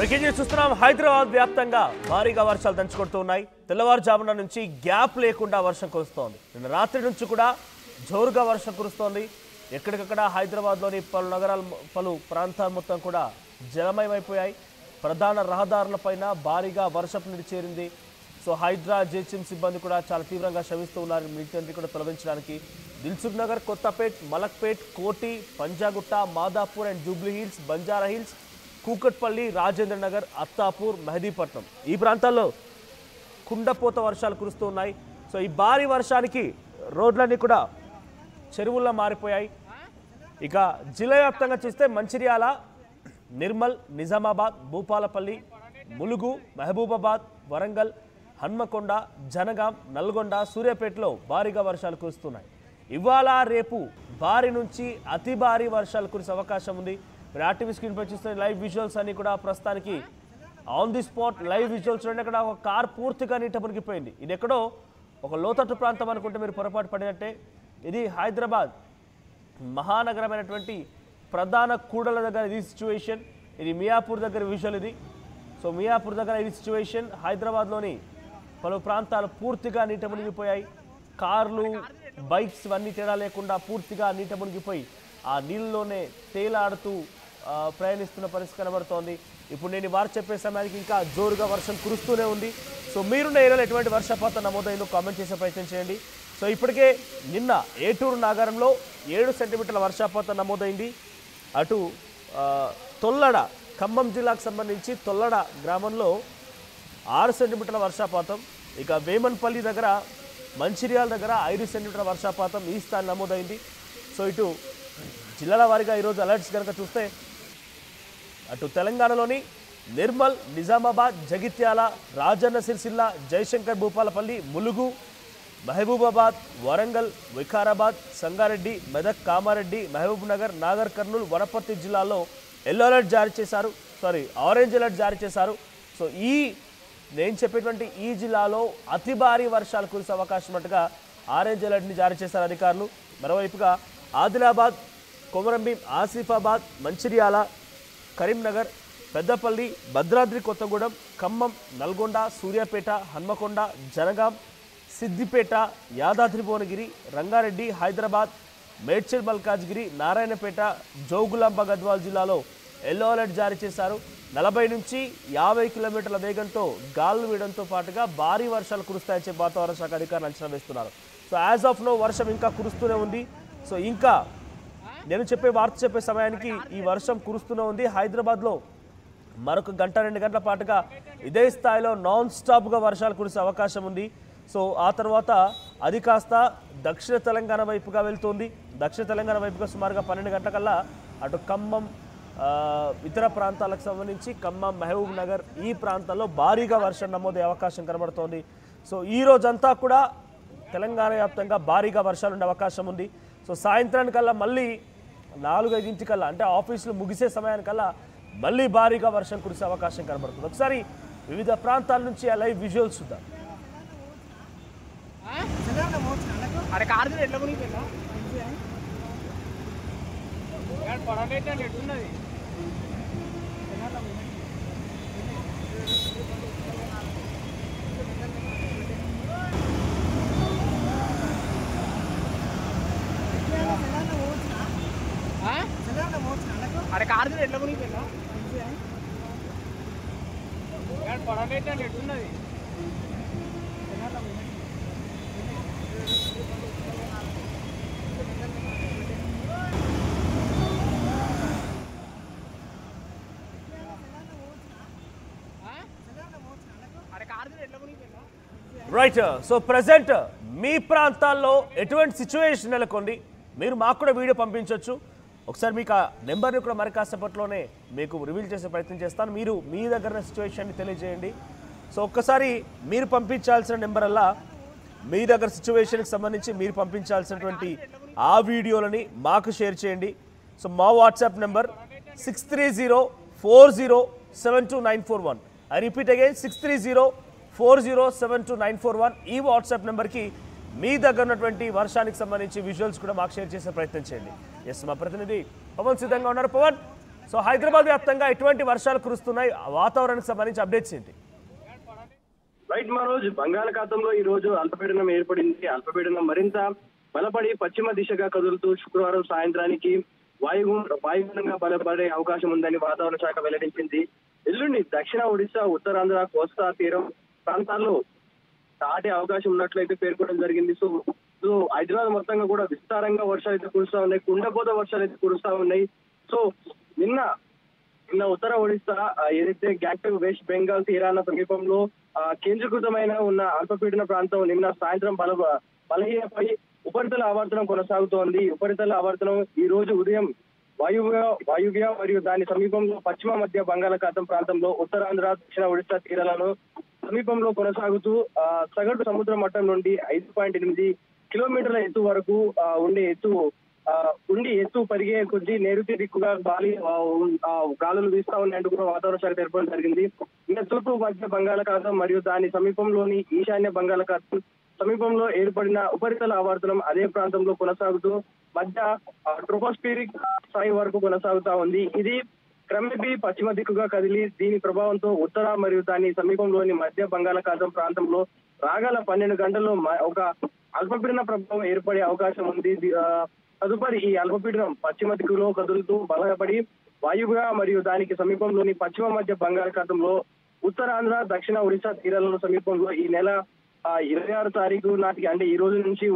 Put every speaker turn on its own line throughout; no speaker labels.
Breaking news చూస్తున్నాం. హైదరాబాద్ వ్యాప్తంగా భారీగా వర్షాలు దంచుకొడుతున్నాయి. తెల్లవారుజామున నుంచి గ్యాప్ లేకుండా వర్షం కురుస్తోంది. నిన్న రాత్రి నుంచి కూడా జోరుగా వర్షం కురుస్తోంది. ఎక్కడికక్కడ హైదరాబాద్లోని పలు ప్రాంతాలు మొత్తం కూడా జలమయమైపోయాయి. ప్రధాన రహదారులపైన భారీగా వర్షపు నీరు చేరింది. సో హైడ్రా జేహెచ్ఎం సిబ్బంది కూడా చాలా తీవ్రంగా శ్రమిస్తూ ఉన్నారు నీటిని కూడా తొలగించడానికి. దిల్సుఖ్ నగర్, కొత్తపేట్, మలక్పేట్, కోటి, Panjagutta, Madhapur and Jubilee hills, Banjara hills, Kukatpally, Rajendra Nagar, Attapur, Mehdipatnam ఈ ప్రాంతాల్లో కుండపోత వర్షాలు కురుస్తూ ఉన్నాయి. సో ఈ భారీ వర్షానికి రోడ్లన్నీ కూడా చెరువుల్లో మారిపోయాయి. ఇక జిల్లా వ్యాప్తంగా చూస్తే మంచిర్యాల, నిర్మల్, నిజామాబాద్, భూపాలపల్లి, ములుగు, మహబూబాబాద్, వరంగల్, హన్మకొండ, జనగాం, నల్గొండ, సూర్యాపేటలో భారీగా వర్షాలు కురుస్తున్నాయి. ఇవాళ రేపు భారీ నుంచి అతి భారీ వర్షాలు కురిసే అవకాశం ఉంది. మీరు ఆర్టీవీ స్క్రీన్ పై చూస్తున్న లైవ్ విజువల్స్ అన్ని కూడా ప్రస్తుతానికి on the spot live visuals చూడండి. అక్కడ ఒక కార్ పూర్తిగా నీట మునిగిపోయింది. ఇది ఎక్కడో ఒక లోతట్టు ప్రాంతం అనుకుంటే మీరు పొరపాటు పడినట్టే. ఇది హైదరాబాద్ మహానగరమైనటువంటి ప్రధాన కూడల దగ్గర ఇది సిచ్యువేషన్. ఇది మియాపూర్ దగ్గర విజువల్ ఇది. సో మియాపూర్ దగ్గర ఇది సిచ్యువేషన్. హైదరాబాద్లోని పలు ప్రాంతాలు పూర్తిగా నీట మునిగిపోయాయి. కార్లు, బైక్స్ ఇవన్నీ తేడా లేకుండా పూర్తిగా నీట మునిగిపోయి ఆ నీళ్ళలోనే తేలాడుతూ ప్రయాణిస్తున్న పరిస్థితి కనబడుతోంది. ఇప్పుడు నేను వారు చెప్పే సమయానికి ఇంకా జోరుగా వర్షం కురుస్తూనే ఉంది. సో మీరున్న ఏరియాలో ఎటువంటి వర్షపాతం నమోదైందో కామెంట్ చేసే ప్రయత్నం చేయండి. సో ఇప్పటికే నిన్న ఏటూరు నాగారంలో 7 సెంటీమీటర్ల వర్షపాతం నమోదైంది. అటు తొల్లడ, ఖమ్మం జిల్లాకు సంబంధించి తొల్లడ గ్రామంలో 6 సెంటీమీటర్ల వర్షపాతం. ఇక వేమన్పల్లి దగ్గర, మంచిర్యాల దగ్గర 5 సెంటీమీటర్ల వర్షపాతం ఈ స్థాయి నమోదైంది. సో ఇటు జిల్లాల వారీగా ఈరోజు అలర్ట్స్ కనుక చూస్తే అటు తెలంగాణలోని నిర్మల్, నిజామాబాద్, జగిత్యాల, రాజన్న సిరిసిల్ల, జయశంకర్, భూపాలపల్లి, ములుగు, మహబూబాబాద్, వరంగల్, వికారాబాద్, సంగారెడ్డి, మెదక్, కామారెడ్డి, మహబూబ్ నగర్, నాగర్ కర్నూల్, వనపర్తి జిల్లాలో ఎల్లో అలర్ట్ జారీ చేశారు. ఆరెంజ్ అలర్ట్ జారీ చేశారు. సో నేను చెప్పేటువంటి ఈ జిల్లాలో అతి భారీ వర్షాలు కురిసే అవకాశం ఉన్నట్టుగా ఆరెంజ్ అలర్ట్ని జారీ చేశారు అధికారులు. మరోవైపుగా ఆదిలాబాద్, కొమరంభీం, ఆసిఫాబాద్, మంచిర్యాల, కరీంనగర్, పెద్దపల్లి, భద్రాద్రి కొత్తగూడెం, ఖమ్మం, నల్గొండ, సూర్యాపేట, హన్మకొండ, జనగాం, సిద్దిపేట, యాదాద్రి భువనగిరి, రంగారెడ్డి, హైదరాబాద్, మేడ్చల్ మల్కాజ్గిరి, నారాయణపేట, జోగులాంబ గద్వాల్ జిల్లాలో ఎల్లో అలర్ట్ జారీ చేశారు. 40 నుంచి 50 కిలోమీటర్ల వేగంతో గాలులు వీయడంతో పాటుగా భారీ వర్షాలు కురుస్తాయని చెప్పి వాతావరణ శాఖ అధికారులు అంచనా వేస్తున్నారు. సో యాజ్ ఆఫ్ నో వర్షం ఇంకా కురుస్తూనే ఉంది. సో ఇంకా నేను వార్త చెప్పే సమయానికి ఈ వర్షం కురుస్తూనే ఉంది. హైదరాబాద్లో మరొక 1-2 గంటల పాటుగా ఇదే స్థాయిలో నాన్ స్టాప్గా వర్షాలు కురిసే అవకాశం ఉంది. సో ఆ తర్వాత అది కాస్త దక్షిణ తెలంగాణ వైపుగా వెళ్తుంది. దక్షిణ తెలంగాణ వైపుగా సుమారుగా 12 గంటలకల్లా అటు ఖమ్మం, ఇతర ప్రాంతాలకు సంబంధించి ఖమ్మం, మహబూబ్ నగర్ ఈ ప్రాంతాల్లో భారీగా వర్షం నమోదయ్యే అవకాశం కనబడుతోంది. సో ఈ రోజంతా కూడా తెలంగాణ వ్యాప్తంగా భారీగా వర్షాలు ఉండే అవకాశం ఉంది. సో సాయంత్రానికల్లా మళ్ళీ 4-5 అంటే ఆఫీసులు ముగిసే సమయానికల్లా మళ్ళీ భారీగా వర్షం కురిసే అవకాశం కనబడుతుంది. ఒకసారి వివిధ ప్రాంతాల నుంచి ఆ లైవ్ విజువల్స్ చూద్దాం.
అరే కారు ఎట్లా కొనిపోయినా పడలేట ఎట్టున్నది.
రైట్. సో ప్రజెంట్ మీ ప్రాంతాల్లో ఎటువంటి సిచ్యువేషన్ నెలకొంది మీరు మాకు కూడా వీడియో పంపించవచ్చు. ఒకసారి మీకు ఆ నెంబర్ని కూడా మరి కాసేపట్లోనే మీకు రివీల్ చేసే ప్రయత్నం చేస్తాను. మీరు మీ దగ్గర సిచ్యువేషన్ని తెలియజేయండి. సో ఒక్కసారి మీరు పంపించాల్సిన నెంబర్ అలా మీ దగ్గర సిచ్యువేషన్కి సంబంధించి మీరు పంపించాల్సినటువంటి ఆ వీడియోలని మాకు షేర్ చేయండి. సో మా WhatsApp number 6304072941. I repeat again 6304072941. ఈ వాట్సాప్ నెంబర్కి మీ దగ్గర ఉన్నటువంటి వర్షానికి సంబంధించి విజువల్స్ కూడా మాకు షేర్ చేసే ప్రయత్నం చేయండి. ఎస్, మా ప్రతినిధి పవన్ సిద్ధంగా ఉన్నారు. పవన్, సో హైదరాబాద్ వ్యాప్తంగా ఎటువంటి వర్షాలు కురుస్తున్నాయి, వాతావరణానికి సంబంధించి అప్డేట్స్ ఏంటి?
రైట్ మనోజ్, బంగాళాఖాతంలో ఈ రోజు అల్పపీడనం ఏర్పడింది. అల్పపీడనం మరింత బలపడి పశ్చిమ దిశగా కదులుతూ శుక్రవారం సాయంత్రానికి వాయుగుండంగా బలపడే అవకాశం ఉందని వాతావరణ శాఖ వెల్లడించింది. ఎల్లుండి దక్షిణ ఒడిశా, ఉత్తరాంధ్ర, కోస్తా తీరం ప్రాంతాల్లో దాటే అవకాశం ఉన్నట్లయితే పేర్కొనడం జరిగింది. సో హైదరాబాద్ మొత్తంగా కూడా విస్తారంగా వర్షాలు అయితే కురుస్తా ఉన్నాయి, కుండపోత వర్షాలు అయితే కురుస్తా ఉన్నాయి. సో నిన్న ఉత్తర ఒడిశా ఏదైతే గ్యాక్టివ్ వెస్ట్ బెంగాల్ తీరాల సమీపంలో కేంద్రీకృతమైన ఉన్న అల్పపీడన ప్రాంతం నిన్న సాయంత్రం బలహీనపై ఉపరితల ఆవర్తనం కొనసాగుతోంది. ఉపరితల ఆవర్తనం ఈ రోజు ఉదయం వాయువ్య మరియు దాని సమీపంలో పశ్చిమ మధ్య బంగాళాఖాతం ప్రాంతంలో ఉత్తరాంధ్ర, దక్షిణ ఒడిశా తీరాలను సమీపంలో కొనసాగుతూ సగటు సముద్ర మట్టం నుండి 5.8 కిలోమీటర్ల ఎత్తు వరకు ఎత్తు పెరిగే కొద్దీ నైరుతి దిక్కుగా గాలులు వీస్తా ఉన్నాయంటూ కూడా వాతావరణ శాఖ తెలపడం జరిగింది. ఇంకా తూర్పు మధ్య బంగాళాఖాతం మరియు దాని సమీపంలోని ఈశాన్య బంగాళాఖాతం సమీపంలో ఏర్పడిన ఉపరితల ఆవర్తనం అదే ప్రాంతంలో కొనసాగుతూ మధ్య ట్రోపోస్ఫిరిక్ స్థాయి వరకు కొనసాగుతా ఉంది. ఇది క్రమేపీ పశ్చిమ దిక్కుగా కదిలి దీని ప్రభావంతో ఉత్తర మరియు దాని సమీపంలోని మధ్య బంగాళాఖాతం ప్రాంతంలో రాగల 12 గంటల్లో ఒక అల్పపీడన ప్రభావం ఏర్పడే అవకాశం ఉంది. తదుపరి ఈ అల్పపీడనం పశ్చిమ దిక్కులో కదులుతూ బలపడి వాయువ్య మరియు దానికి సమీపంలోని పశ్చిమ మధ్య బంగాళాఖాతంలో ఉత్తరాంధ్ర, దక్షిణ ఒడిశా తీరాల సమీపంలో ఈ నెల 26 తారీఖు నాటికి, అంటే ఈ రోజు నుంచి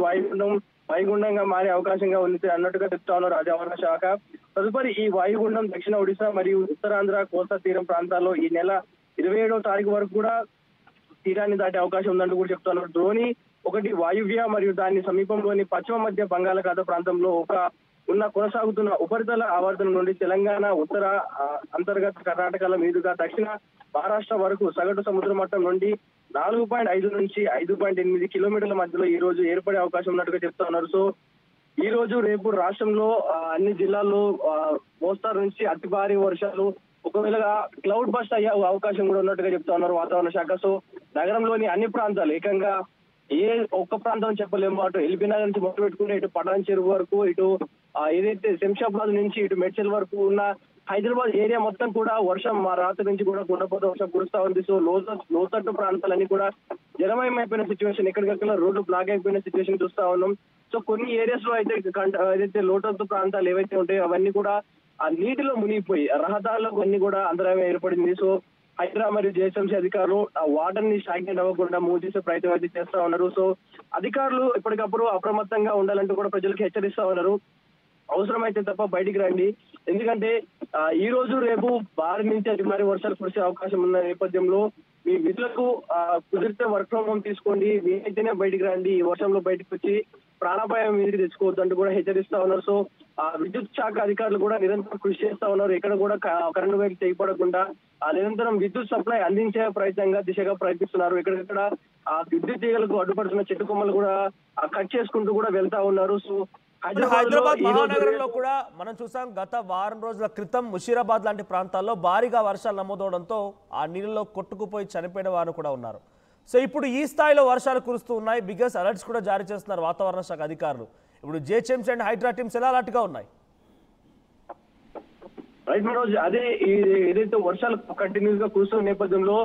వాయుగుండంగా మారే అవకాశంగా ఉంది అన్నట్టుగా చెప్తా ఉన్నారు వాతావరణ శాఖ. తదుపరి ఈ వాయుగుండం దక్షిణ ఒడిశా మరియు ఉత్తరాంధ్ర, కోస్తా తీరం ప్రాంతాల్లో ఈ నెల 27వ తారీఖు వరకు కూడా తీరాన్ని దాటే అవకాశం ఉందంటూ కూడా చెప్తున్నారు. ద్రోణి ఒకటి వాయువ్య మరియు దాని సమీపంలోని పశ్చిమ మధ్య బంగాళాఖాత ప్రాంతంలో కొనసాగుతున్న ఉపరితల ఆవర్తనం నుండి తెలంగాణ, ఉత్తర అంతర్గత కర్ణాటకల మీదుగా దక్షిణ మహారాష్ట్ర వరకు సగటు సముద్ర మట్టం నుండి 4.5 నుంచి 5.8 కిలోమీటర్ల మధ్యలో ఈ రోజు ఏర్పడే అవకాశం ఉన్నట్టుగా చెప్తా ఉన్నారు. సో ఈ రోజు రేపు రాష్ట్రంలో అన్ని జిల్లాల్లో మోస్తారు నుంచి అతి భారీ వర్షాలు, ఒకవేళ క్లౌడ్ బస్ట్ అయ్యే అవకాశం కూడా ఉన్నట్టుగా చెప్తా ఉన్నారు వాతావరణ శాఖ. సో నగరంలోని అన్ని ప్రాంతాలు ఏకంగా ఏ ఒక్క ప్రాంతం చెప్పలేము, అటు ఎల్బీనగర్ నుంచి మొదలు పెట్టుకుంటే ఇటు పటాన్ చెరువు వరకు, ఇటు ఏదైతే శంషాబాద్ నుంచి ఇటు మెడ్చల్ వరకు ఉన్న హైదరాబాద్ ఏరియా మొత్తం కూడా వర్షం రాత్రి నుంచి కూడా కుండపోత వర్షం కురుస్తా ఉంది. సో లోతట్టు ప్రాంతాలన్నీ కూడా జలమయమైపోయిన సిచ్యువేషన్, ఎక్కడికక్కడ రోడ్లు బ్లాక్ అయిపోయిన సిచ్యువేషన్ చూస్తా ఉన్నాం. సో కొన్ని ఏరియాస్ లో అయితే ఏదైతే లోతట్టు ప్రాంతాలు ఏవైతే ఉంటాయో అవన్నీ కూడా ఆ నీటిలో మునిగిపోయి రహదారులకు అన్ని కూడా అంతరాయం ఏర్పడింది. సో హైదరాబాద్ మరియు జిహెచ్ఎంసీ అధికారులు ఆ వాటర్ ని స్టాగ్నేట్ అవ్వకుండా మూవ్ చేసే ప్రయత్నం అయితే చేస్తా ఉన్నారు. సో అధికారులు ఎప్పటికప్పుడు అప్రమత్తంగా ఉండాలంటూ కూడా ప్రజలకు హెచ్చరిస్తా ఉన్నారు. అవసరమైతే తప్ప బయటికి రండి, ఎందుకంటే ఈ రోజు రేపు భారీ నుంచి అతి భారీ వర్షాలు కురిసే అవకాశం ఉన్న నేపథ్యంలో మీ విధులకు కుదిరితే వర్క్ ఫ్రం హోమ్ తీసుకోండి, మీరైతేనే బయటికి రండి. ఈ వర్షంలో బయటకు వచ్చి ప్రాణాపాయం మీదకి తెచ్చుకోవద్దు అంటూ కూడా హెచ్చరిస్తా ఉన్నారు. సో విద్యుత్ శాఖ అధికారులు కూడా నిరంతరం కృషి చేస్తా ఉన్నారు. ఎక్కడ కూడా కరెంటు వైపు తెగిపడకుండా నిరంతరం విద్యుత్ సప్లై అందించే దిశగా ప్రయత్నిస్తున్నారు. ఎక్కడెక్కడ విద్యుత్ తీగలకు అడ్డుపడుతున్న చెట్టు కొమ్మలు కూడా కట్ చేసుకుంటూ కూడా వెళ్తా ఉన్నారు. సో
హైదరాబాద్ మహానగరంలో కూడా మనం చూసాం, గత వారం రోజుల క్రితం ముషీరాబాద్ లాంటి ప్రాంతాల్లో భారీగా వర్షాలు నమోదవడంతో ఆ నీళ్ళలో కొట్టుకుపోయి చనిపోయిన వారు కూడా ఉన్నారు. సో ఇప్పుడు ఈ స్థాయిలో వర్షాలు కురుస్తూ ఉన్నాయి, బిగ్గెస్ట్ అలర్ట్స్ కూడా జారీ చేస్తున్నారు వాతావరణ శాఖ అధికారులు. ఇప్పుడు జిహెచ్ఎంసీ అండ్ హైడ్రా టీమ్స్ ఎలా అలర్ట్గా ఉన్నాయి?
రైట్ మనోజ్, అదే ఏదైతే వర్షాలు కంటిన్యూస్ గా కురుస్తున్న నేపథ్యంలో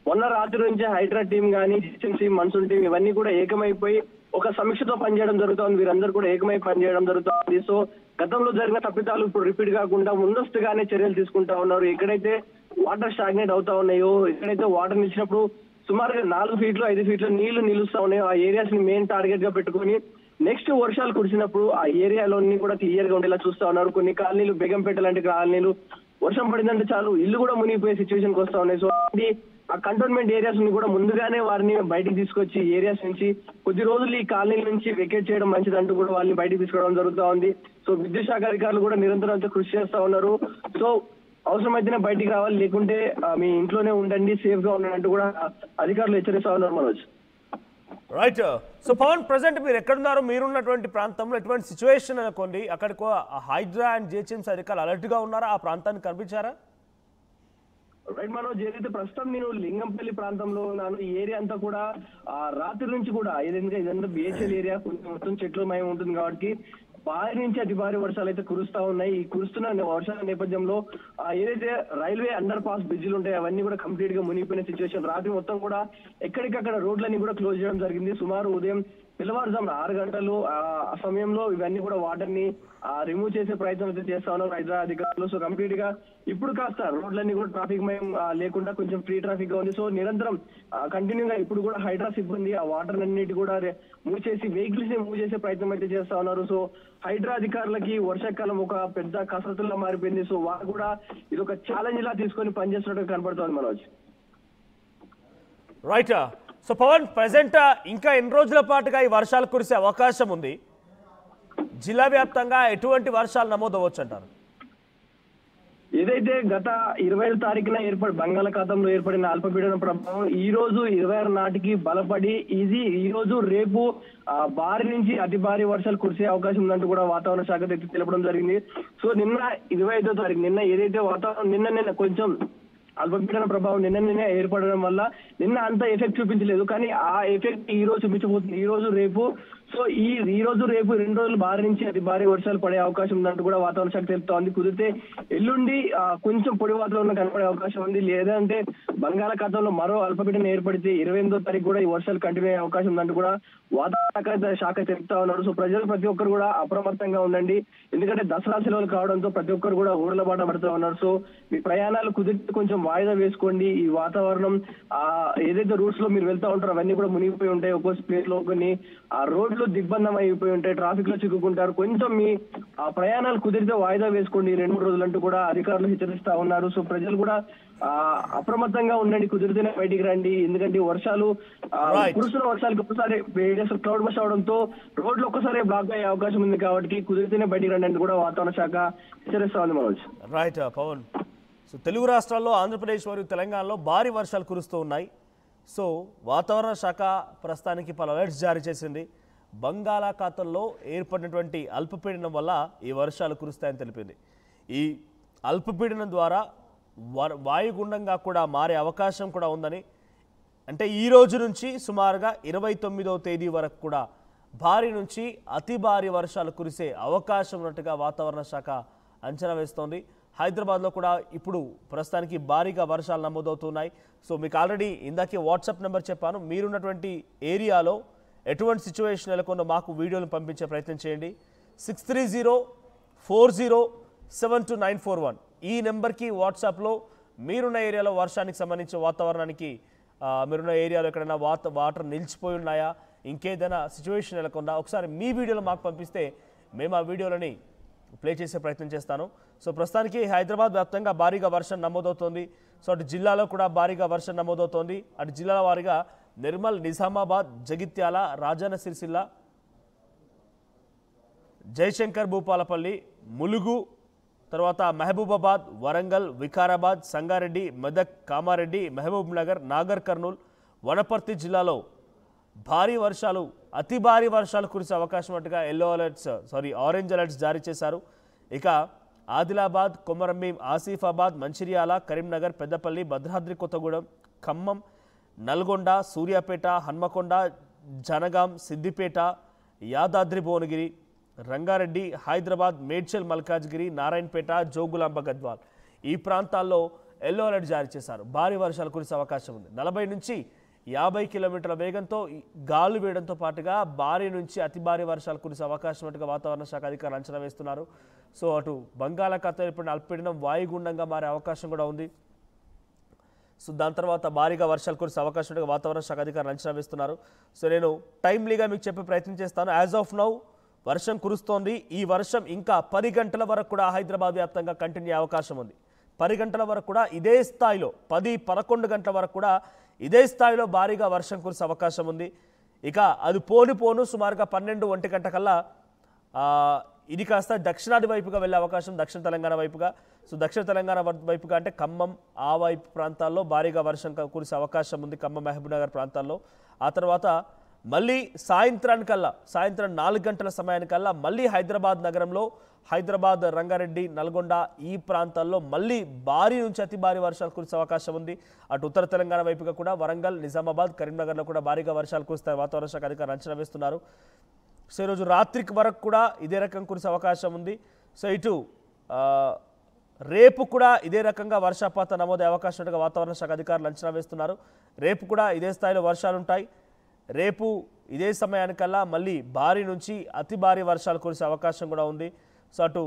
మొన్న రాత్రి నుంచి హైడ్రా టీం కానీ జిహెచ్ఎంసీ మన్సూన్ టీం ఇవన్నీ కూడా ఏకమైపోయి ఒక సమీక్షతో పనిచేయడం జరుగుతుంది. వీరందరూ కూడా ఏకమై పనిచేయడం జరుగుతుంది. సో గతంలో జరిగిన తప్పిదాలు ఇప్పుడు రిపీట్ కాకుండా ముందస్తుగానే చర్యలు తీసుకుంటా ఉన్నారు. ఎక్కడైతే వాటర్ స్టాగ్నేట్ అవుతా ఉన్నాయో, ఎక్కడైతే వాటర్ నిలిచినప్పుడు సుమారుగా 4 ఫీట్లు 5 ఫీట్ల నీళ్లు నిలుస్తా ఉన్నాయో ఆ ఏరియాస్ ని మెయిన్ టార్గెట్ గా పెట్టుకుని నెక్స్ట్ వర్షాలు కురిసినప్పుడు ఆ ఏరియాలోని కూడా క్లియర్ గా ఉండేలా చూస్తా ఉన్నారు. కొన్ని కాలనీలు, బేగంపేట లాంటి కాలనీలు వర్షం పడిందంటే చాలు ఇల్లు కూడా మునిగిపోయే సిచ్యువేషన్ కి వస్తా ఉన్నాయి. సో ఆ కంటోన్మెంట్ ఏరియాస్ ని కూడా ముందుగానే వారిని బయటికి తీసుకొచ్చి ఏరియాస్ నుంచి కొద్ది రోజులు ఈ కాలనీల నుంచి వెకేట్ చేయడం మంచిదంటూ కూడా వాళ్ళని బయటికి తీసుకోవడం జరుగుతూ ఉంది. సో విద్యుత్ శాఖ అధికారులు కూడా నిరంతరం కృషి చేస్తా ఉన్నారు. సో అవసరమైతేనే బయటికి రావాలి, లేకుంటే మీ ఇంట్లోనే ఉండండి, సేఫ్ గా ఉండండి అంటూ కూడా అధికారులు హెచ్చరిస్తా ఉన్నారు Manoj.
Right. So Pawan, present మీరు ఎక్కడున్నారు? మీరున్నటువంటి ప్రాంతంలో ఎటువంటి సిచ్యువేషన్ అనుకోండి, అక్కడికి హైడ్రా అండ్ జిహెచ్ఎంసీ అధికారులు అలర్ట్ గా ఉన్నారా? ఆ ప్రాంతాన్ని కనిపించారా?
రైట్ మనోజ్, ఏదైతే ప్రస్తుతం నేను లింగంపల్లి ప్రాంతంలో ఉన్నాను, ఈ ఏరియా అంతా కూడా రాత్రి నుంచి కూడా ఇదంతా బిహెచ్ఎల్ ఏరియా కొంచెం మొత్తం చెట్లు మయం ఉంటుంది కాబట్టి భారీ నుంచి అతి భారీ వర్షాలు అయితే కురుస్తా ఉన్నాయి. ఈ కురుస్తున్న వర్షాల నేపథ్యంలో ఏదైతే రైల్వే అండర్ పాస్ బ్రిడ్జిలు ఉంటాయో అవన్నీ కూడా కంప్లీట్ గా మునిగిపోయిన సిచ్యువేషన్. రాత్రి మొత్తం కూడా ఎక్కడికక్కడ రోడ్లన్నీ కూడా క్లోజ్ చేయడం జరిగింది. సుమారు ఉదయం తెల్లవారుజామున 6 గంటలు ఆ సమయంలో ఇవన్నీ కూడా వాటర్ ని రిమూవ్ చేసే ప్రయత్నం అయితే చేస్తా ఉన్నారు హైదరాబాద్ అధికారులు. సో కంప్లీట్ గా ఇప్పుడు కాస్త రోడ్లన్నీ కూడా ట్రాఫిక్ మయం లేకుండా కొంచెం ఫ్రీ ట్రాఫిక్ గా ఉంది. సో నిరంతరం కంటిన్యూగా ఇప్పుడు కూడా హైడ్రా సిబ్బంది ఆ వాటర్ అన్నిటి కూడా మూవ్ చేసి వెహికల్స్ ని మూవ్ చేసే ప్రయత్నం అయితే చేస్తా ఉన్నారు. సో హైడ్రా అధికారులకి వర్షాకాలం ఒక పెద్ద కసరత్తులా మారిపోయింది. సో వారు కూడా ఇది ఒక ఛాలెంజ్ లా తీసుకొని పనిచేస్తున్నట్టు కనబడుతోంది Manoj.
Right. So Pawan, present ఇంకా ఎన్ని రోజుల పాటుగా ఈ వర్షాలు కురిసే అవకాశం ఉంది? జిల్లా వ్యాప్తంగా ఎటువంటి వర్షాలు నమోదవచ్చు అంటారు?
ఏదైతే గత 25వ తారీఖున బంగాళాఖాతంలో ఏర్పడిన అల్పపీడన ప్రభావం ఈ రోజు 26 నాటికి బలపడి ఈ రోజు రేపు భారీ నుంచి అతి భారీ వర్షాలు కురిసే అవకాశం ఉందంటూ కూడా వాతావరణ శాఖ తెలపడం జరిగింది. సో నిన్న 25వ తారీఖు నిన్న ఏదైతే వాతావరణం నిన్న కొంచెం అల్పపీడన ప్రభావం నిన్న ఏర్పడడం వల్ల నిన్న అంత ఎఫెక్ట్ చూపించలేదు. కానీ ఆ ఎఫెక్ట్ ఈ రోజు చూపించబోతుంది. ఈ రోజు రేపు. సో ఈ రోజు రేపు 2 రోజులు భారీ నుంచి అతి భారీ వర్షాలు పడే అవకాశం ఉందంటూ కూడా వాతావరణ శాఖ తెలుపుతా ఉంది. కుదిరితే ఎల్లుండి కొంచెం పొడి వాతావరణం కనపడే అవకాశం ఉంది. లేదంటే బంగాళాఖాతంలో మరో అల్పపీడనం ఏర్పడితే 28వ తారీఖు కూడా ఈ వర్షాలు కంటిన్యూ అయ్యే అవకాశం ఉందంటూ కూడా వాతావరణ శాఖ తెలుపుతా ఉన్నారు. సో ప్రజలు ప్రతి ఒక్కరు కూడా అప్రమత్తంగా ఉండండి. ఎందుకంటే దసరా సెలవులు కావడంతో ప్రతి ఒక్కరు కూడా ఊర్ల బాట పడుతూ ఉన్నారు. సో మీ ప్రయాణాలు కుదిరితే కొంచెం వాయిదా వేసుకోండి. ఈ వాతావరణం ఏదైతే రూట్స్ లో మీరు వెళ్తా ఉంటారో అవన్నీ కూడా మునిగిపోయి ఉంటాయి. ఒక్కో ప్లేస్ లో కొన్ని ఆ రోడ్లు దిగ్బంధం అయిపోయి ఉంటాయి. ట్రాఫిక్ లో చిక్కుకుంటారు. కొంచెం మీ ప్రయాణాలు కుదిరితే వాయిదా వేసుకోండి 2-3 రోజులు అంటూ కూడా అధికారులు హెచ్చరిస్తా ఉన్నారు. సో ప్రజలు కూడా అప్రమత్తంగా ఉండండి. కుదిరితేనే బయటికి రండి. ఎందుకంటే వర్షాలు కురుస్తున్న వర్షాలకు ఒక్కసారి క్లౌడ్ బస్ అవడంతో రోడ్లు ఒక్కసారి బ్లాక్ అయ్యే అవకాశం ఉంది. కాబట్టి కుదిరితేనే బయటికి రండి అని కూడా వాతావరణ శాఖ హెచ్చరిస్తా ఉంది మనోజ్.
రైట్ పవన్. సో తెలుగు రాష్ట్రాల్లో ఆంధ్రప్రదేశ్ మరియు తెలంగాణలో భారీ వర్షాలు కురుస్తూ ఉన్నాయి. సో వాతావరణ శాఖ ప్రస్తుతానికి పలు అలర్ట్స్ జారీ చేసింది. బంగాళాఖాతంలో ఏర్పడినటువంటి అల్పపీడనం వల్ల ఈ వర్షాలు కురుస్తాయని తెలిపింది. ఈ అల్పపీడనం ద్వారా వాయుగుండంగా కూడా మారే అవకాశం కూడా ఉందని, అంటే ఈ రోజు నుంచి సుమారుగా 29వ తేదీ వరకు కూడా భారీ నుంచి అతి భారీ వర్షాలు కురిసే అవకాశం ఉన్నట్టుగా వాతావరణ శాఖ అంచనా వేస్తోంది. హైదరాబాద్లో కూడా ఇప్పుడు ప్రస్తుతానికి భారీగా వర్షాలు నమోదవుతున్నాయి. సో మీకు ఆల్రెడీ ఇందాకే వాట్సాప్ నెంబర్ చెప్పాను. మీరున్నటువంటి ఏరియాలో ఎటువంటి సిచ్యువేషన్ నెలకొందో మాకు వీడియోలు పంపించే ప్రయత్నం చేయండి. 6304072941 ఈ నెంబర్కి వాట్సాప్లో మీరున్న ఏరియాలో వర్షానికి సంబంధించిన వాతావరణానికి మీరున్న ఏరియాలో ఎక్కడైనా వాటర్ నిలిచిపోయి ఉన్నాయా, ఇంకేదైనా సిచ్యువేషన్ నెలకొందా ఒకసారి మీ వీడియోలో మాకు పంపిస్తే మేము ఆ వీడియోలని ప్లే చేసే ప్రయత్నం చేస్తాను. సో ప్రస్తుతానికి హైదరాబాద్ వ్యాప్తంగా భారీగా వర్షం నమోదవుతోంది. సో అటు జిల్లాలో కూడా భారీగా వర్షం నమోదవుతోంది. అటు జిల్లాల వారీగా నిర్మల్, నిజామాబాద్, జగిత్యాల, రాజన్న సిరిసిల్ల, జయశంకర్ భూపాలపల్లి, ములుగు, తర్వాత మహబూబాబాద్, వరంగల్, వికారాబాద్, సంగారెడ్డి, మెదక్, కామారెడ్డి, మహబూబ్ నగర్, నాగర్ కర్నూల్, వనపర్తి జిల్లాలో భారీ వర్షాలు, అతి భారీ వర్షాలు కురిసే అవకాశం ఉన్నట్టుగా ఆరెంజ్ అలర్ట్స్ జారీ చేశారు. ఇక ఆదిలాబాద్, కొమరంభీం, ఆసిఫాబాద్, మంచిర్యాల, కరీంనగర్, పెద్దపల్లి, భద్రాద్రి కొత్తగూడెం, ఖమ్మం, నల్గొండ, సూర్యాపేట, హన్మకొండ, జనగాం, సిద్దిపేట, యాదాద్రి భువనగిరి, రంగారెడ్డి, హైదరాబాద్, మేడ్చల్, మల్కాజ్గిరి, నారాయణపేట, జోగులాంబ, గద్వాల్ ఈ ప్రాంతాల్లో ఎల్లో అలర్ట్ జారీ చేశారు. భారీ వర్షాలు కురిసే అవకాశం ఉంది. 40 నుంచి 50 కిలోమీటర్ల వేగంతో గాలు వేయడంతో పాటుగా భారీ నుంచి అతి భారీ వర్షాలు కురిసే అవకాశం ఉన్నట్టుగా వాతావరణ శాఖ అధికారులు అంచనా వేస్తున్నారు. సో అటు బంగాళాఖాతం ఇప్పుడు అల్పపీడనం వాయుగుండంగా మారే అవకాశం కూడా ఉంది. సో దాని తర్వాత భారీగా వర్షాలు కురిసే అవకాశం ఉన్నట్టుగా వాతావరణ శాఖ అధికారులు అంచనా వేస్తున్నారు. సో నేను టైమ్లీగా మీకు చెప్పే ప్రయత్నం చేస్తాను. యాజ్ ఆఫ్ నౌ వర్షం కురుస్తోంది. ఈ వర్షం ఇంకా 10 గంటల వరకు కూడా హైదరాబాద్ వ్యాప్తంగా కంటిన్యూ అయ్యే అవకాశం ఉంది. 10 గంటల వరకు కూడా ఇదే స్థాయిలో 10-11 గంటల వరకు కూడా ఇదే స్థాయిలో భారీగా వర్షం కురిసే అవకాశం ఉంది. ఇక అది పోను సుమారుగా 12-1 గంట కల్లా ఇది కాస్త దక్షిణాది వైపుగా వెళ్ళే అవకాశం, దక్షిణ తెలంగాణ వైపుగా. సో దక్షిణ తెలంగాణ వైపుగా అంటే ఖమ్మం ఆ వైపు ప్రాంతాల్లో భారీగా వర్షం కురిసే అవకాశం ఉంది, ఖమ్మం, మహబూబ్నగర్ ప్రాంతాల్లో. ఆ తర్వాత మళ్ళీ సాయంత్రం 4 గంటల సమయానికల్లా మళ్ళీ హైదరాబాద్ నగరంలో, హైదరాబాద్, రంగారెడ్డి, నల్గొండ ఈ ప్రాంతాల్లో మళ్ళీ భారీ నుంచి అతి భారీ వర్షాలు కురిసే అవకాశం ఉంది. అటు ఉత్తర తెలంగాణ వైపుగా కూడా వరంగల్, నిజామాబాద్, కరీంనగర్లో కూడా భారీగా వర్షాలు కురుస్తాయి వాతావరణ శాఖ అధికారులు అంచనా వేస్తున్నారు. సో ఈరోజు రాత్రికి వరకు కూడా ఇదే రకం కురిసే అవకాశం ఉంది. సో ఇటు రేపు కూడా ఇదే రకంగా వర్షపాతం నమోదే అవకాశం ఉన్నట్టుగా వాతావరణ శాఖ అధికారులు అంచనా వేస్తున్నారు. రేపు కూడా ఇదే స్థాయిలో వర్షాలు ఉంటాయి. రేపు ఇదే సమయానికల్లా మళ్ళీ భారీ నుంచి అతి భారీ వర్షాలు కురిసే అవకాశం కూడా ఉంది. సో అటు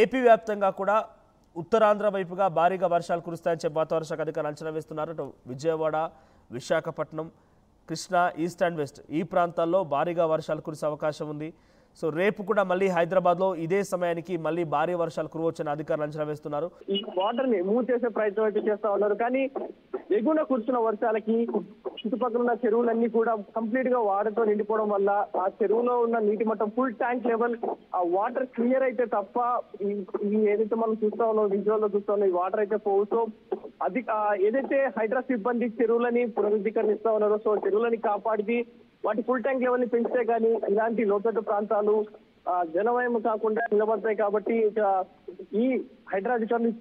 ఏపీ వ్యాప్తంగా కూడా ఉత్తరాంధ్ర వైపుగా భారీగా వర్షాలు కురుస్తాయని చెప్పి వాతావరణ శాఖ అధికారులు అంచనా వేస్తున్నారు. అటు Vijayawada, Visakhapatnam, Krishna, east and west ఈ ప్రాంతాల్లో భారీగా వర్షాలు కురిసే అవకాశం ఉంది. సో రేపు కూడా మళ్ళీ హైదరాబాద్లో ఇదే సమయానికి మళ్ళీ భారీ వర్షాలు కురవచ్చని అధికారులు అంచనా వేస్తున్నారు.
ఈ వాటర్ ని మూవ్ చేసే ప్రయత్నం అయితే చేస్తా ఉన్నారు. కానీ ఎగువన కురుస్తున్న వర్షాలకి చుట్టుపక్కల ఉన్న చెరువులన్నీ కూడా కంప్లీట్ గా వాటర్తో నిండిపోవడం వల్ల ఆ చెరువులో ఉన్న నీటి మట్టం ఫుల్ ట్యాంక్ లెవెల్ ఆ వాటర్ క్లియర్ అయితే తప్ప ఈ ఏదైతే మనం చూస్తా ఉన్నాం విజువల్ లో చూస్తా ఉన్నాం ఈ వాటర్ అయితే పోవు. సో అది ఏదైతే హైడ్రా సిబ్బంది చెరువులని పునరుద్ధీకరిస్తా ఉన్నారో సో చెరువులని కాపాడి వాటి ఫుల్ ట్యాంక్ లెవెల్ ని పెంచితే కానీ ఇలాంటి లోతట్టు ప్రాంతాలు జలమయం కాకుండా నిలబడతాయి. కాబట్టి ఈ హైడ్రా అధికారులు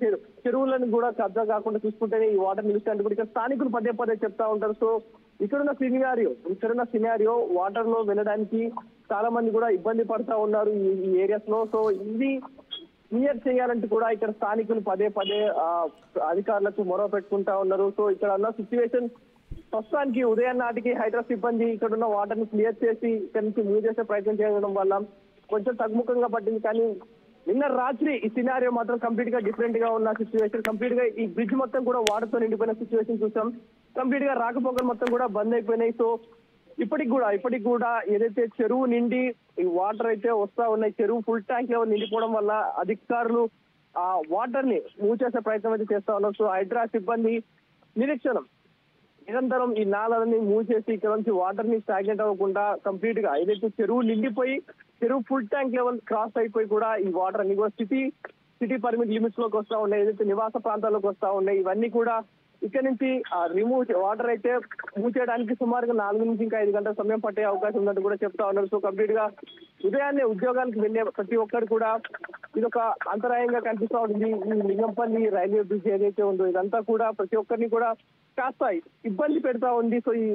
చెరువులను కూడా కబ్జా కాకుండా చూసుకుంటేనే ఈ వాటర్ నిలుస్తాయంటే కూడా ఇక్కడ స్థానికులు పదే పదే చెప్తా ఉంటారు. సో ఇక్కడున్న సినారియో వాటర్ లో వెళ్ళడానికి చాలా మంది కూడా ఇబ్బంది పడతా ఉన్నారు ఈ ఏరియాస్ లో. సో ఇది క్లియర్ చేయాలంటే కూడా ఇక్కడ స్థానికులు పదే పదే అధికారులకు మొర పెట్టుకుంటా ఉన్నారు. సో ఇక్కడ ఉన్న సిచ్యువేషన్ ప్రస్తుతానికి ఉదయం నాటికి హైడ్రా సిబ్బంది ఇక్కడ ఉన్న వాటర్ ని క్లియర్ చేసి ఇక్కడ నుంచి మూవ్ చేసే ప్రయత్నం చేయడం వల్ల కొంచెం తగ్గుముఖంగా పట్టింది. కానీ నిన్న రాత్రి ఈ సినారియో మాత్రం కంప్లీట్ గా డిఫరెంట్ గా ఉన్న సిచ్యువేషన్. కంప్లీట్ గా ఈ బ్రిడ్జ్ మొత్తం కూడా వాటర్ తో నిండిపోయిన సిచ్యువేషన్ చూసాం. కంప్లీట్ గా రాకపోకలు మొత్తం కూడా బంద్ అయిపోయినాయి. సో ఇప్పటికి కూడా ఏదైతే చెరువు నిండి ఈ వాటర్ అయితే వస్తా ఉన్నాయి, చెరువు ఫుల్ ట్యాంక్ లెవెల్ నిండిపోవడం వల్ల అధికారులు ఆ వాటర్ ని మూవ్ చేసే ప్రయత్నం అయితే చేస్తా ఉన్నారు. సో హైడ్రా సిబ్బంది నిరంతరం ఈ నాలని మూవ్ చేసి ఇక్కడ నుంచి వాటర్ ని స్టాగ్నెట్ అవ్వకుండా కంప్లీట్ గా ఏదైతే చెరువు నిండిపోయి చెరువు ఫుల్ ట్యాంక్ లెవెల్ క్రాస్ అయిపోయి కూడా ఈ వాటర్ అన్ని కూడా సిటీ పర్మిట్ లిమిట్స్ లోకి వస్తా ఉన్నాయి, ఏదైతే నివాస ప్రాంతాల్లోకి వస్తా ఉన్నాయి. ఇవన్నీ కూడా ఇక్కడ నుంచి వాటర్ అయితే మూవ్ చేయడానికి సుమారుగా 4 నుంచి ఇంకా 5 గంటల సమయం పట్టే అవకాశం ఉందంటూ కూడా చెప్తా ఉన్నారు. సో కంప్లీట్ గా ఉదయాన్నే ఉద్యోగాలకు వెళ్లే ప్రతి ఒక్కరు కూడా ఇదొక అంతరాయంగా కనిపిస్తా ఉంటుంది. ఈ లింగంపల్లి రైల్వే బ్రిడ్జ్ ఏదైతే ఉందో ఇదంతా కూడా ప్రతి ఒక్కరిని కూడా కాస్త ఇబ్బంది పెడతా ఉంది. సో ఈ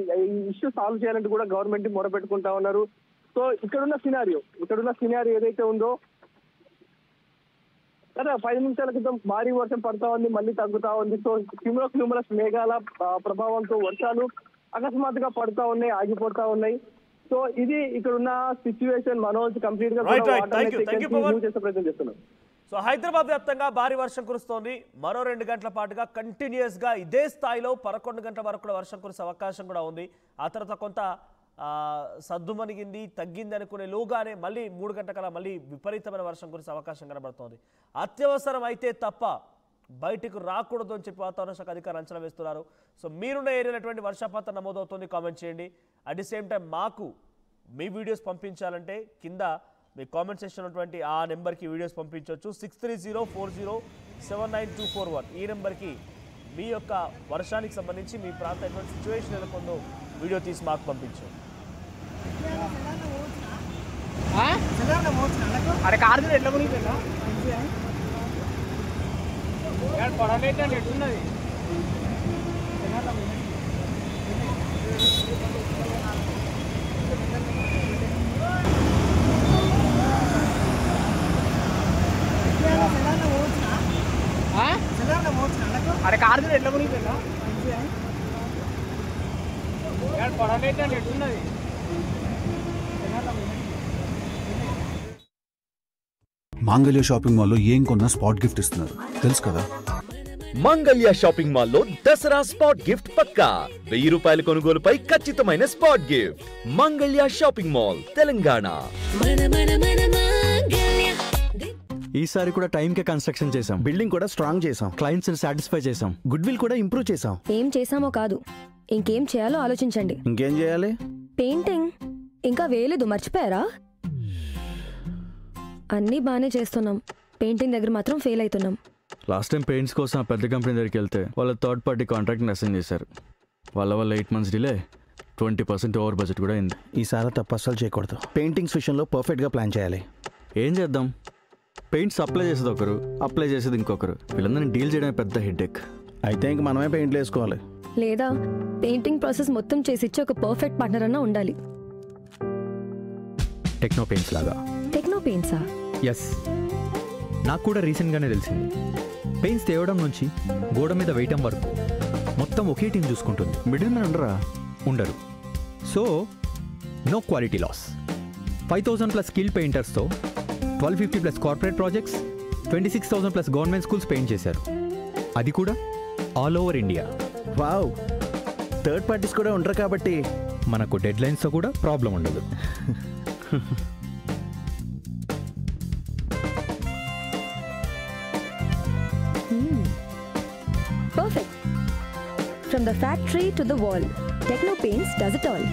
ఇష్యూ సాల్వ్ చేయాలంటే కూడా గవర్నమెంట్ మొర పెట్టుకుంటా ఉన్నారు. సో ఇక్కడున్న సినారియో ఏదైతే ఉందో కదా 5 నిమిషాల క్రితం భారీ వర్షం పడతా ఉంది, మళ్ళీ తగ్గుతా ఉంది. సో క్యూములస్ మేఘాల ప్రభావంతో వర్షాలు అకస్మాత్తుగా పడతా ఉన్నాయి, ఆగిపోతా ఉన్నాయి. సో ఇది ఇక్కడ ఉన్న సిచ్యువేషన్. మనోజ్ కంప్లీట్ గా చేసే ప్రయత్నం చేస్తున్నారు.
సో హైదరాబాద్ వ్యాప్తంగా భారీ వర్షం కురుస్తోంది. మరో 2 గంటల పాటుగా కంటిన్యూస్ గా ఇదే స్థాయిలో 11 గంటల వరకు కూడా వర్షం కురిసే అవకాశం కూడా ఉంది. ఆ తర్వాత కొంత సద్దుమణిగింది, తగ్గింది అనుకునే లోగానే మళ్ళీ 3 గంటల మళ్ళీ విపరీతమైన వర్షం కురిసే అవకాశం కనబడుతోంది. అత్యవసరం అయితే తప్ప బయటకు రాకూడదు అని చెప్పి వాతావరణ శాఖ అధికారులు అంచనా వేస్తున్నారు. సో మీరున్న ఏరియాలో ఎటువంటి వర్షపాతం నమోదవుతుంది కామెంట్ చేయండి. అట్ ది సేమ్ టైం మాకు మీ వీడియోస్ పంపించాలంటే కింద మీ కామెంట్ సెక్షన్ ఉన్నటువంటి ఆ నెంబర్కి వీడియోస్ పంపించవచ్చు. 6304079241 ఈ నెంబర్కి మీ యొక్క వర్షానికి సంబంధించి మీ ప్రాంత ఎటువంటి సిచ్యువేషన్ ఎదుర్కొందో వీడియో తీసి మాకు పంపించండి.
అరే కారు ఎట్లా కొనిపోయినా పడలేదండి ఎట్లున్నది అరే కారు ఎట్లా కొనిపోయినా పడలేదండి ఎట్లున్నది.
మాంగళ్య షాపింగ్ మాల్లో ఏం కొన్నా స్పాట్ గిఫ్ట్ ఇస్తున్నారు తెలుసు కదా.
మంగళ్య షాపింగ్ మాల్లో దసరా స్పాట్ గిఫ్ట్ పక్కా 1000 రూపాయల కొనుగోలుపై ఖచ్చితమైన spot gift. Mangalya shopping mall, Telangana.
ఈసారి కూడా టైం కే కన్స్ట్రక్షన్ చేసాం, బిల్డింగ్ కూడా స్ట్రాంగ్ చేసాం, క్లయింట్స్ ని సాటిస్ఫై చేసాం, గుడ్ విల్ కూడా ఇంప్రూవ్ చేసాం.
ఏం చేసామో కాదు, ఇంకేం చేయాలో ఆలోచించండి.
ఇంకేం చేయాలి?
పెయింటింగ్ ఇంకా వేయలేదు, మర్చిపోయారా? అన్నీ బాగానే చేస్తున్నాం, పెయింటింగ్ దగ్గర మాత్రం ఫెయిల్ అవుతున్నాం.
లాస్ట్ టైం పెయింట్స్ కోసం ఆ పెద్ద కంపెనీ దగ్గరికి వెళ్తే వాళ్ళ థర్డ్ పార్టీ కాంట్రాక్ట్ని అసైన్ చేశారు. వాళ్ళ 8 months డిలే, 20% ఓవర్ బడ్జెట్ కూడా అయింది.
ఈసారి తప్పు అస్సలు చేయకూడదు. పెయింటింగ్స్ విషయంలో పర్ఫెక్ట్గా ప్లాన్ చేయాలి.
ఏం చేద్దాం? పెయింట్స్ అప్లై చేసేది ఒకరు, అప్లై చేసేది ఇంకొకరు. వీళ్ళందరినీ డీల్ చేయడం పెద్ద హెడ్ఏక్.
అయితే ఇంక మనమే పెయింట్లు వేసుకోవాలి.
లేదా పెయింటింగ్ ప్రాసెస్ మొత్తం చేసిచ్చి ఒక పర్ఫెక్ట్ పార్ట్నర్ అన్నా ఉండాలి.
టెక్నో పెయింట్స్ లాగా.
టెక్నో పెయింట్సా?
ఎస్, నాకు కూడా రీసెంట్గానే తెలిసింది. పెయింట్స్ తేవడం నుంచి గోడ మీద వేయటం వరకు మొత్తం ఒకే టీం చూసుకుంటుంది.
మిడిల్ మ్యాన్ ఉండరా?
ఉండరు. So no quality loss. 5,000+ skill పెయింటర్స్తో 1,250+ corporate projects, 26,000+ government schools paint చేశారు. అది కూడా all over India.
Wow, third parties కూడా ఉండరు కాబట్టి
మనకు డెడ్ లైన్స్తో కూడా ప్రాబ్లం ఉండదు.
Perfect. From the factory to the wall, Techno Paints does it all.